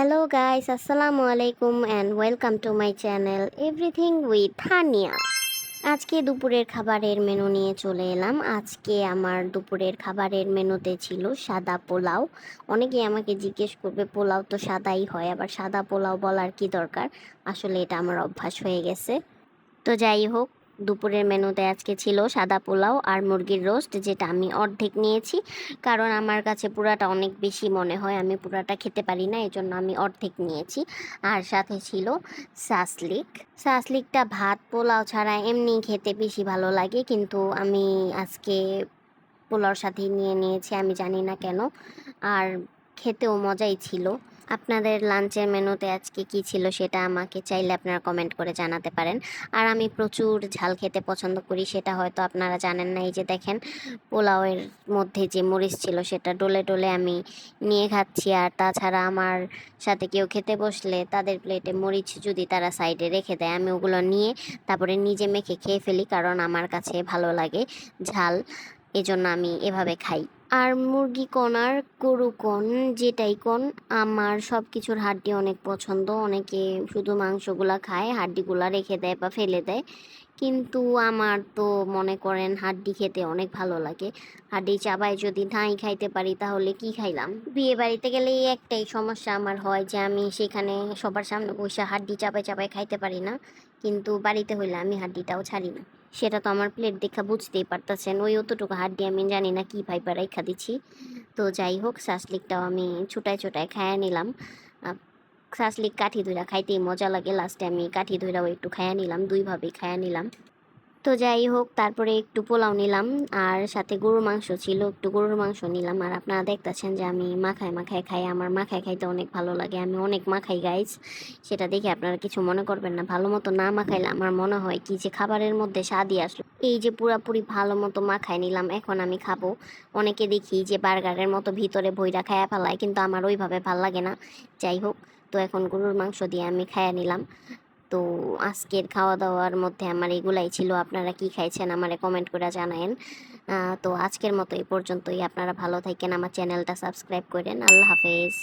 Hello guys, আসসালামু আলাইকুম and welcome to my channel everything with Thania. আজকে দুপুরের খাবারের মেনু নিয়ে চলে এলাম। আজকে আমার দুপুরের খাবারের মেনুতে ছিল সাদা পোলাও। অনেকেই আমাকে জিজ্ঞেস করবে পোলাও তো সাদাই হয়, আবার সাদা পোলাও বলার কি দরকার। আসলে এটা আমার অভ্যাস হয়ে গেছে। তো যাই হোক, দুপুরের মেনুতে আজকে ছিল সাদা পোলাও আর মুরগির রোস্ট, যেটা আমি অর্ধেক নিয়েছি, কারণ আমার কাছে পুরাটা অনেক বেশি মনে হয়, আমি পুরাটা খেতে পারি না, এই জন্য আমি অর্ধেক নিয়েছি। আর সাথে ছিল সাসলিক। সাসলিকটা ভাত পোলাও ছাড়া এমনি খেতে বেশি ভালো লাগে, কিন্তু আমি আজকে পোলাওর সাথেই নিয়ে নিয়েছি, আমি জানি না কেন। আর খেতেও মজাই ছিল। আপনাদের লাঞ্চের মেনুতে আজকে কি ছিল সেটা আমাকে চাইলে আপনারা কমেন্ট করে জানাতে পারেন। আর আমি প্রচুর ঝাল খেতে পছন্দ করি, সেটা হয়তো আপনারা জানেন না। এই যে দেখেন, পোলাওয়ের মধ্যে যে মরিচ ছিল সেটা ডলে ডলে আমি নিয়ে খাচ্ছি। আর তাছাড়া আমার সাথে কেউ খেতে বসলে তাদের প্লেটে মরিচ যদি তারা সাইডে রেখে দেয়, আমি ওগুলো নিয়ে তারপরে নিজে মেখে খেয়ে ফেলি, কারণ আমার কাছে ভালো লাগে ঝাল, এজন্য আমি এভাবে খাই। আর মুরগি কোন আর গরু কোন, যেটাই কোন, আমার সব কিছুর হাড্ডি অনেক পছন্দ। অনেকে শুধু মাংসগুলা খায়, হাড্ডিগুলা রেখে দেয় বা ফেলে দেয়, কিন্তু আমার তো মনে করেন হাড্ডি খেতে অনেক ভালো লাগে। হাড্ডি চাবায় যদি নাই খাইতে পারি তাহলে কি খাইলাম। বিয়ে বাড়িতে গেলে এই একটাই সমস্যা আমার হয়, যে আমি সেখানে সবার সামনে বসে হাড্ডি চাপায় চাপায় খাইতে পারি না, কিন্তু বাড়িতে হইলে আমি হাড্ডিটাও ছাড়ি না। সেটা তো আমার প্লেট দেখা বুঝতেই পারতেছেন, ওই অতটুকু হাড্ডি আমি জানি না কি ভাইবা রাইখা দিচ্ছি। তো যাই হোক, শাসলিকটাও আমি ছোটায় ছোটায় খাইয়া নিলাম। শাসলিক কাঠি ধইরা খাইতেই মজা লাগে, লাস্টে আমি কাঠি ধইরাও একটু খাইয়া নিলাম, দুইভাবেই খাইয়া নিলাম। তো যাই হোক, তারপরে একটু পোলাও নিলাম, আর সাথে গরুর মাংস ছিল, একটু গরুর মাংস নিলাম। আর আপনারা দেখতেছেন যে আমি মাখায় মাখায় খাই, আমার মাখায় খাইতে অনেক ভালো লাগে, আমি অনেক মাখাই গাইজ। সেটা দেখে আপনারা কিছু মনে করবেন না, ভালো মতো না মাখাইলে আমার মনে হয় কি যে খাবারের মধ্যে স্বাদই আসলো। এই যে পুরাপুরি ভালো মতো মাখায় নিলাম, এখন আমি খাবো। অনেকে দেখি যে বার্গারের মতো ভিতরে ভইরা খায়া ফেলায়, কিন্তু আমার ওইভাবে ভাল লাগে না। যাই হোক, তো এখন গরুর মাংস দিয়ে আমি খায়া নিলাম। তো আজকের খাওয়া দাওয়ার মধ্যে আমার এগুলাই ছিল। আপনারা কি খাইছেন আমারে কমেন্ট করে জানায়েন। তো আজকের মতো এই পর্যন্তই। আপনারা ভালো থাকেন, আমার চ্যানেলটা সাবস্ক্রাইব করেন। আল্লাহ হাফেজ।